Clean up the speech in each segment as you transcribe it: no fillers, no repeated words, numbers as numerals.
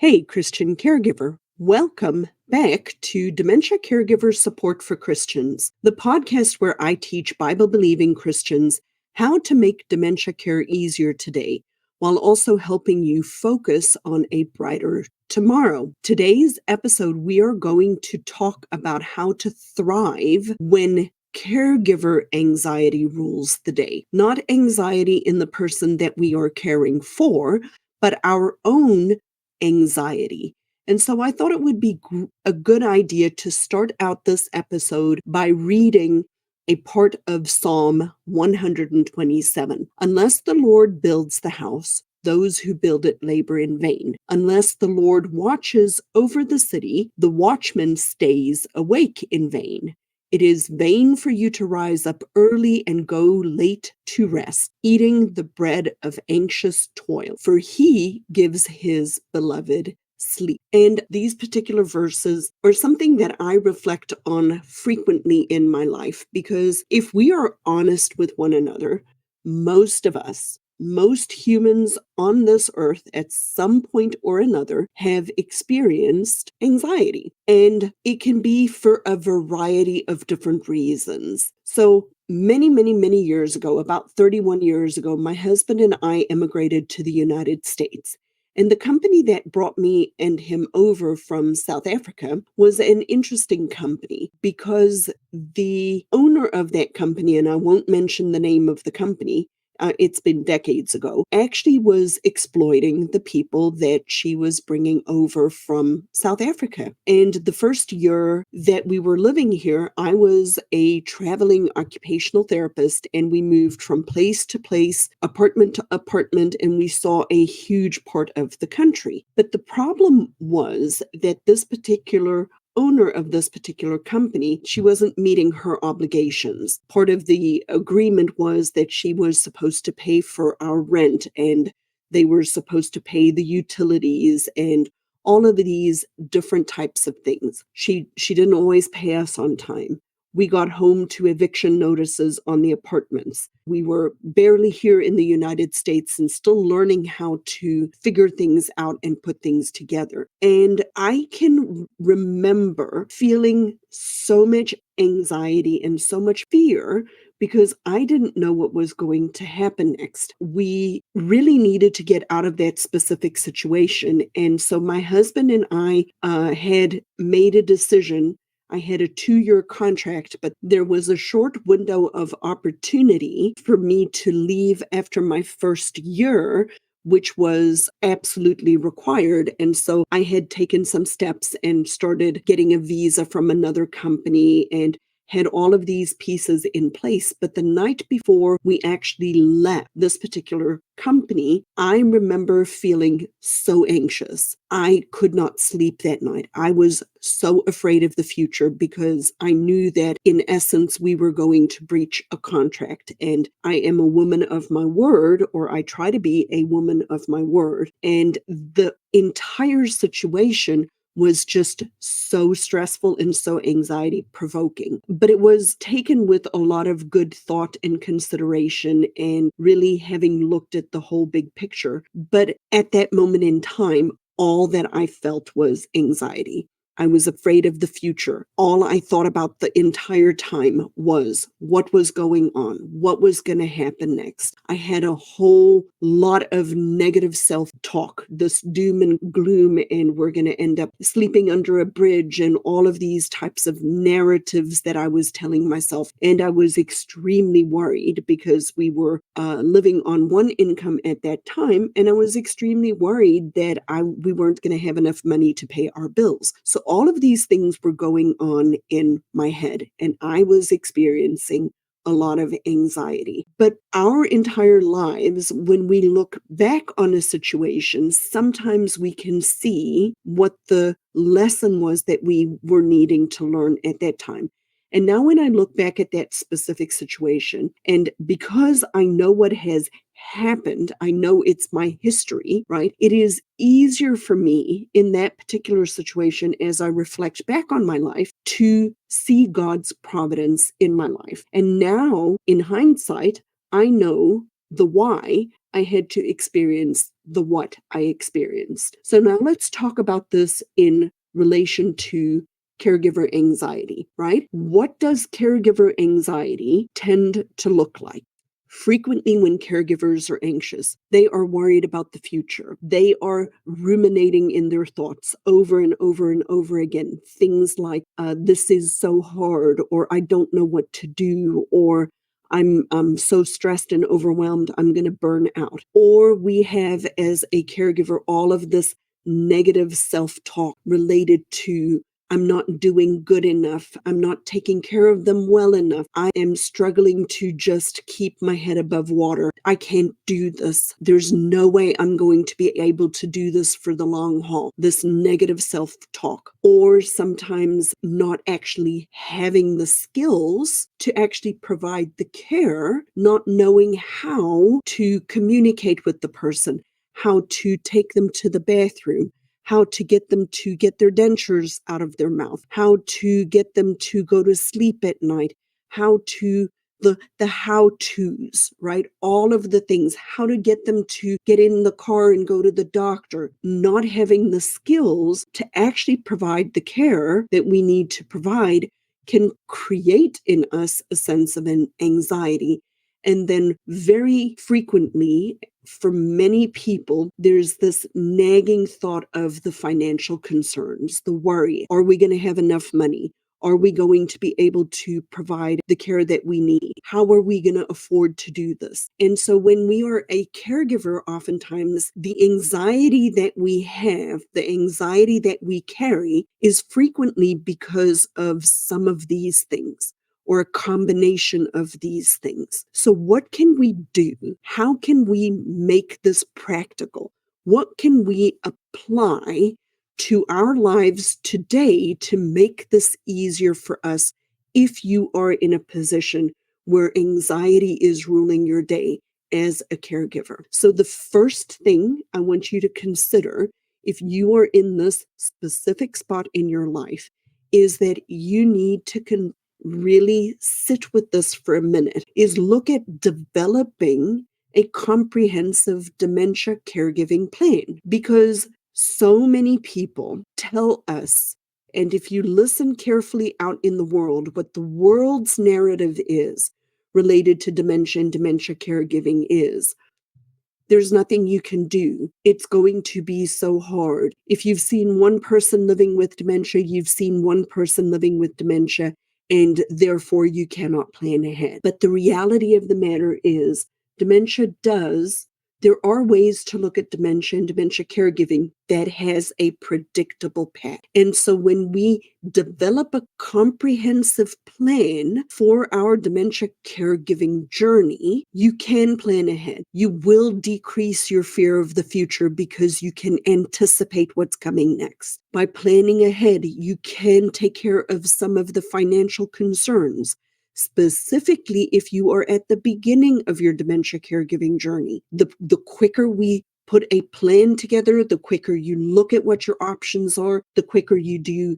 Hey, Christian caregiver. Welcome back to Dementia Caregiver Support for Christians, the podcast where I teach Bible-believing Christians how to make dementia care easier today, while also helping you focus on a brighter tomorrow. Today's episode, we are going to talk about how to thrive when caregiver anxiety rules the day. Not anxiety in the person that we are caring for, but our own anxiety. And so I thought it would be a good idea to start out this episode by reading a part of Psalm 127. Unless the Lord builds the house, those who build it labor in vain. Unless the Lord watches over the city, the watchman stays awake in vain. It is vain for you to rise up early and go late to rest, eating the bread of anxious toil, for he gives his beloved sleep. And these particular verses are something that I reflect on frequently in my life, because if we are honest with one another, most of us, most humans on this earth at some point or another have experienced anxiety, and it can be for a variety of different reasons. So many years ago, about 31 years ago, my husband and I immigrated to the United States. And the company that brought me and him over from South Africa was an interesting company, because the owner of that company, and I won't mention the name of the company, it's been decades ago, actually was exploiting the people that she was bringing over from South Africa. And the first year that we were living here, I was a traveling occupational therapist, and we moved from place to place, apartment to apartment, and we saw a huge part of the country. But the problem was that this particular owner of this particular company, she wasn't meeting her obligations. Part of the agreement was that she was supposed to pay for our rent, and they were supposed to pay the utilities and all of these different types of things. She didn't always pay us on time. We got home to eviction notices on the apartments. We were barely here in the United States and still learning how to figure things out and put things together. And I can remember feeling so much anxiety and so much fear because I didn't know what was going to happen next. We really needed to get out of that specific situation. And so my husband and I had made a decision. I had a 2-year contract, but there was a short window of opportunity for me to leave after my first year, which was absolutely required. And so I had taken some steps and started getting a visa from another company and had all of these pieces in place. But the night before we actually left this particular company, I remember feeling so anxious. I could not sleep that night. I was so afraid of the future because I knew that in essence, we were going to breach a contract. And I am a woman of my word, or I try to be a woman of my word. And the entire situation was just so stressful and so anxiety provoking. But it was taken with a lot of good thought and consideration and really having looked at the whole big picture. But at that moment in time, all that I felt was anxiety. I was afraid of the future. All I thought about the entire time was what was going on, what was going to happen next. I had a whole lot of negative self-talk, this doom and gloom, and we're going to end up sleeping under a bridge, and all of these types of narratives that I was telling myself. And I was extremely worried because we were living on one income at that time, and I was extremely worried that we weren't going to have enough money to pay our bills. So all of these things were going on in my head, and I was experiencing a lot of anxiety. But our entire lives, when we look back on a situation, sometimes we can see what the lesson was that we were needing to learn at that time. And now when I look back at that specific situation, and because I know what has happened, I know it's my history, right? It is easier for me in that particular situation, as I reflect back on my life, to see God's providence in my life. And now, in hindsight, I know the why, I had to experience the what I experienced. So now let's talk about this in relation to caregiver anxiety, right? What does caregiver anxiety tend to look like? Frequently, when caregivers are anxious, they are worried about the future. They are ruminating in their thoughts over and over and over again. Things like, this is so hard, or I don't know what to do, or I'm so stressed and overwhelmed, I'm going to burn out. Or we have, as a caregiver, all of this negative self-talk related to I'm not doing good enough. I'm not taking care of them well enough. I am struggling to just keep my head above water. I can't do this. There's no way I'm going to be able to do this for the long haul. This negative self-talk. Or sometimes not actually having the skills to actually provide the care, not knowing how to communicate with the person, how to take them to the bathroom, how to get them to get their dentures out of their mouth, how to get them to go to sleep at night, how to the how-tos, right? All of the things, how to get them to get in the car and go to the doctor, not having the skills to actually provide the care that we need to provide can create in us a sense of an anxiety. And then very frequently, for many people, there's this nagging thought of the financial concerns, the worry. Are we going to have enough money? Are we going to be able to provide the care that we need? How are we going to afford to do this? And so when we are a caregiver, oftentimes the anxiety that we have, the anxiety that we carry is frequently because of some of these things, or a combination of these things. So what can we do? How can we make this practical? What can we apply to our lives today to make this easier for us if you are in a position where anxiety is ruling your day as a caregiver? So the first thing I want you to consider, if you are in this specific spot in your life, is that you need to really sit with this for a minute, is look at developing a comprehensive dementia caregiving plan. Because so many people tell us, and if you listen carefully out in the world, what the world's narrative is related to dementia and dementia caregiving is, there's nothing you can do. It's going to be so hard. If you've seen one person living with dementia, you've seen one person living with dementia, and therefore you cannot plan ahead. But the reality of the matter is, dementia does, there are ways to look at dementia and dementia caregiving that has a predictable path. And so when we develop a comprehensive plan for our dementia caregiving journey, you can plan ahead. You will decrease your fear of the future because you can anticipate what's coming next. By planning ahead, you can take care of some of the financial concerns. Specifically, if you are at the beginning of your dementia caregiving journey, the quicker we put a plan together, the quicker you look at what your options are, the quicker you do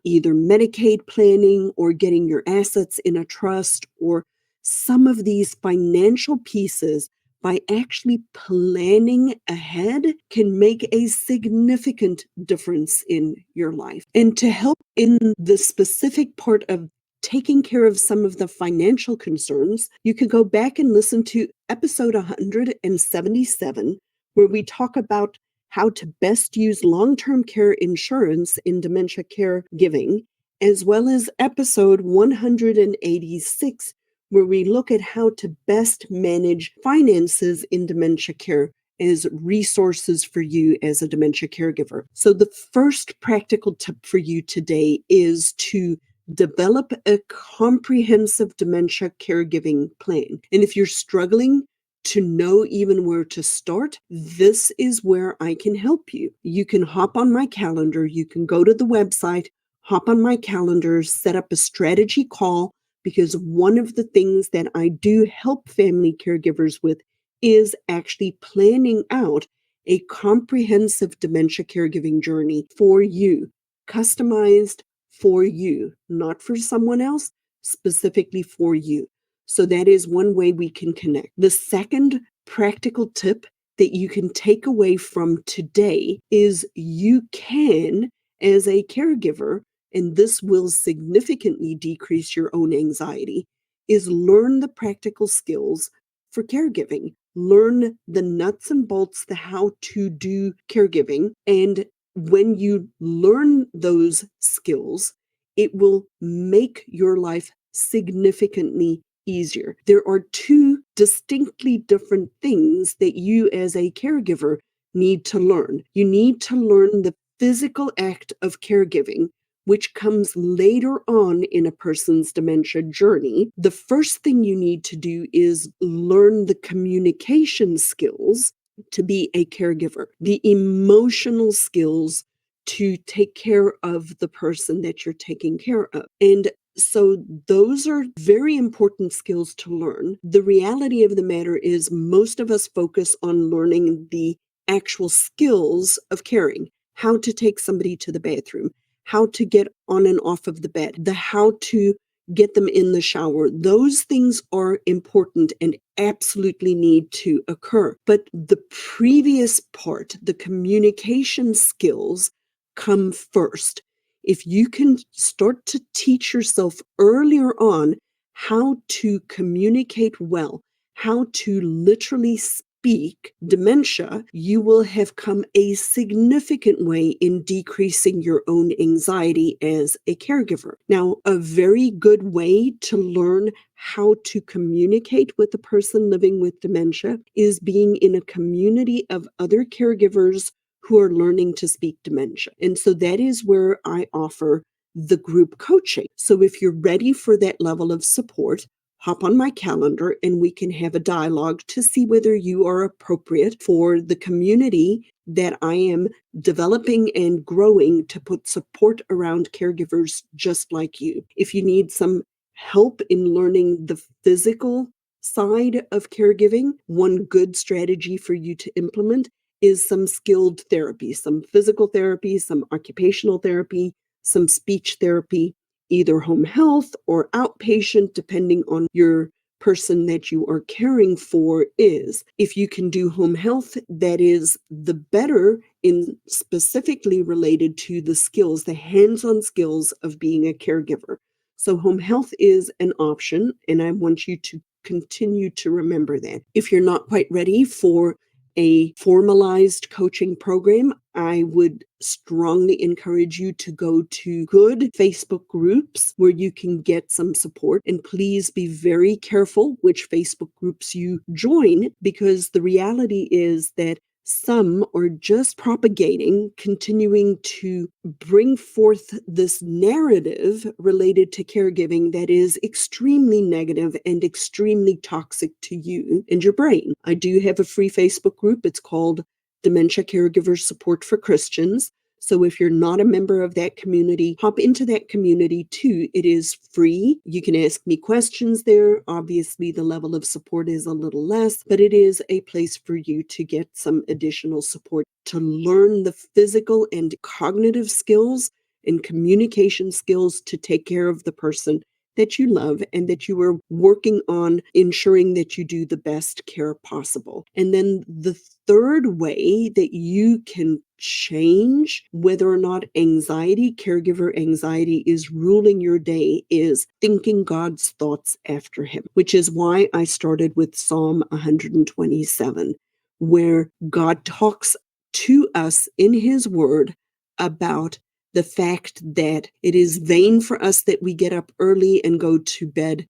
either Medicaid planning or getting your assets in a trust, or some of these financial pieces, by actually planning ahead, can make a significant difference in your life. And to help in the specific part of taking care of some of the financial concerns, you could go back and listen to episode 177, where we talk about how to best use long-term care insurance in dementia caregiving, as well as episode 186, where we look at how to best manage finances in dementia care as resources for you as a dementia caregiver. So the first practical tip for you today is to develop a comprehensive dementia caregiving plan. And if you're struggling to know even where to start, this is where I can help you. You can hop on my calendar. You can go to the website, hop on my calendar, set up a strategy call, because one of the things that I do help family caregivers with is actually planning out a comprehensive dementia caregiving journey for you, customized for you, not for someone else, specifically for you. So that is one way we can connect. The second practical tip that you can take away from today is you can, as a caregiver, and this will significantly decrease your own anxiety, is learn the practical skills for caregiving. Learn the nuts and bolts, the how to do caregiving. And when you learn those skills, it will make your life significantly easier. There are two distinctly different things that you as a caregiver need to learn. You need to learn the physical act of caregiving, which comes later on in a person's dementia journey. The first thing you need to do is learn the communication skills to be a caregiver, the emotional skills to take care of the person that you're taking care of. And so those are very important skills to learn. The reality of the matter is most of us focus on learning the actual skills of caring, how to take somebody to the bathroom, how to get on and off of the bed, the how to get them in the shower. Those things are important and absolutely need to occur. But the previous part, the communication skills, come first. If you can start to teach yourself earlier on how to communicate well, how to literally speak dementia, you will have come a significant way in decreasing your own anxiety as a caregiver. Now, a very good way to learn how to communicate with a person living with dementia is being in a community of other caregivers who are learning to speak dementia. And so that is where I offer the group coaching. So if you're ready for that level of support, hop on my calendar and we can have a dialogue to see whether you are appropriate for the community that I am developing and growing to put support around caregivers just like you. If you need some help in learning the physical side of caregiving, one good strategy for you to implement is some skilled therapy, some physical therapy, some occupational therapy, some speech therapy, either home health or outpatient, depending on your person that you are caring for is. If you can do home health, that is the better in specifically related to the skills, the hands-on skills of being a caregiver. So home health is an option, and I want you to continue to remember that. If you're not quite ready for a formalized coaching program, I would strongly encourage you to go to good Facebook groups where you can get some support. And please be very careful which Facebook groups you join, because the reality is that some are just propagating, continuing to bring forth this narrative related to caregiving that is extremely negative and extremely toxic to you and your brain. I do have a free Facebook group. It's called Dementia Caregivers Support for Christians. So if you're not a member of that community, hop into that community too. It is free. You can ask me questions there. Obviously, the level of support is a little less, but it is a place for you to get some additional support to learn the physical and cognitive skills and communication skills to take care of the person that you love and that you are working on ensuring that you do the best care possible. And then the third way that you can change whether or not caregiver anxiety is ruling your day is thinking God's thoughts after him, which is why I started with Psalm 127, where God talks to us in his word about the fact that it is vain for us that we get up early and go to bed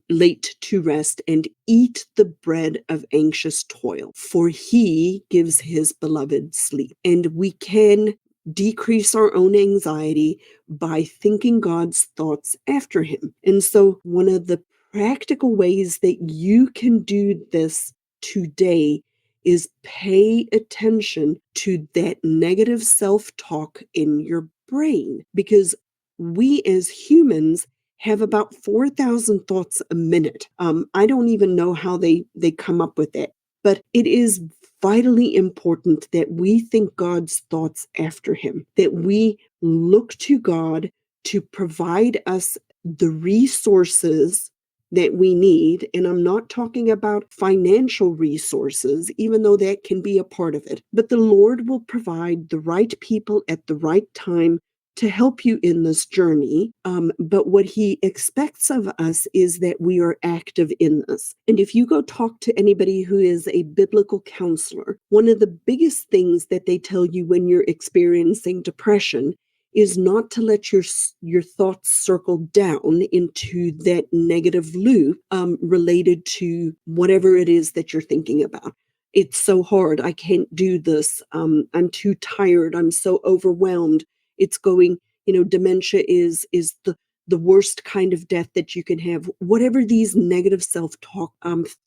late to rest and eat the bread of anxious toil, for he gives his beloved sleep. And we can decrease our own anxiety by thinking God's thoughts after him. And so one of the practical ways that you can do this today is pay attention to that negative self-talk in your brain, because we as humans have about 4,000 thoughts a minute. I don't even know how they come up with that, but it is vitally important that we think God's thoughts after him, that we look to God to provide us the resources that we need. And I'm not talking about financial resources, even though that can be a part of it. But the Lord will provide the right people at the right time to help you in this journey. But what he expects of us is that we are active in this. And if you go talk to anybody who is a biblical counselor, one of the biggest things that they tell you when you're experiencing depression is not to let your thoughts circle down into that negative loop related to whatever it is that you're thinking about. It's so hard. I can't do this. I'm too tired. I'm so overwhelmed. It's going, dementia is the worst kind of death that you can have. Whatever these negative self-talk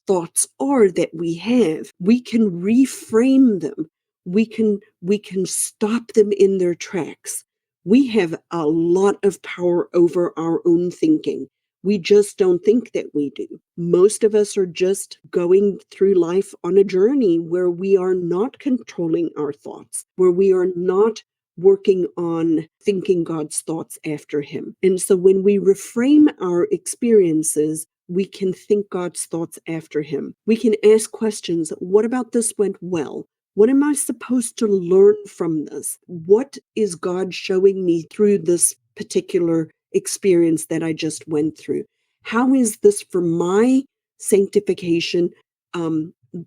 thoughts are that we have, we can reframe them. We can stop them in their tracks. We have a lot of power over our own thinking. We just don't think that we do. Most of us are just going through life on a journey where we are not controlling our thoughts, where we are not working on thinking God's thoughts after him. And so when we reframe our experiences, we can think God's thoughts after him. We can ask questions. What about this went well? What am I supposed to learn from this? What is God showing me through this particular experience that I just went through? How is this for my sanctification?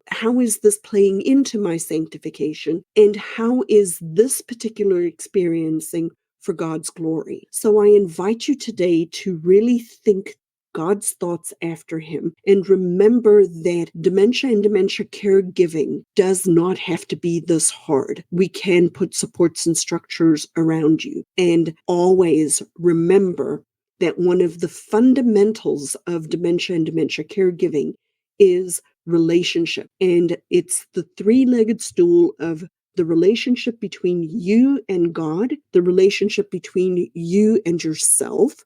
How is this playing into my sanctification? And how is this particular experiencing for God's glory? So I invite you today to really think God's thoughts after him. And remember that dementia and dementia caregiving does not have to be this hard. We can put supports and structures around you. And always remember that one of the fundamentals of dementia and dementia caregiving is relationship. And it's the three-legged stool of the relationship between you and God, the relationship between you and yourself,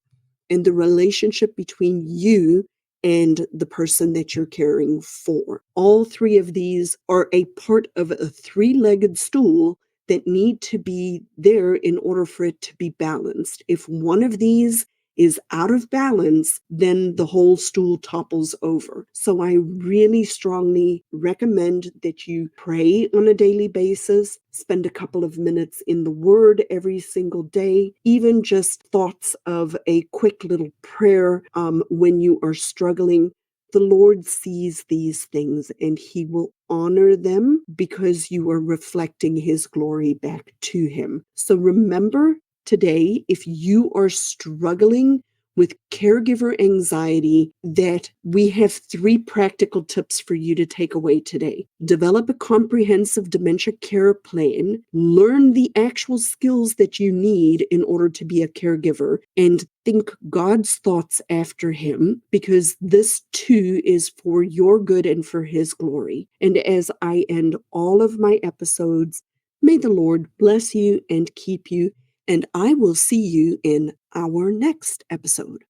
and the relationship between you and the person that you're caring for. All three of these are a part of a three-legged stool that need to be there in order for it to be balanced. If one of these is out of balance, then the whole stool topples over. So I really strongly recommend that you pray on a daily basis, spend a couple of minutes in the Word every single day, even just thoughts of a quick little prayer when you are struggling. The Lord sees these things and he will honor them because you are reflecting his glory back to him. So remember today, if you are struggling with caregiver anxiety, that we have 3 practical tips for you to take away today. Develop a comprehensive dementia care plan, learn the actual skills that you need in order to be a caregiver, and think God's thoughts after him, because this too is for your good and for his glory. And as I end all of my episodes, may the Lord bless you and keep you, and I will see you in our next episode.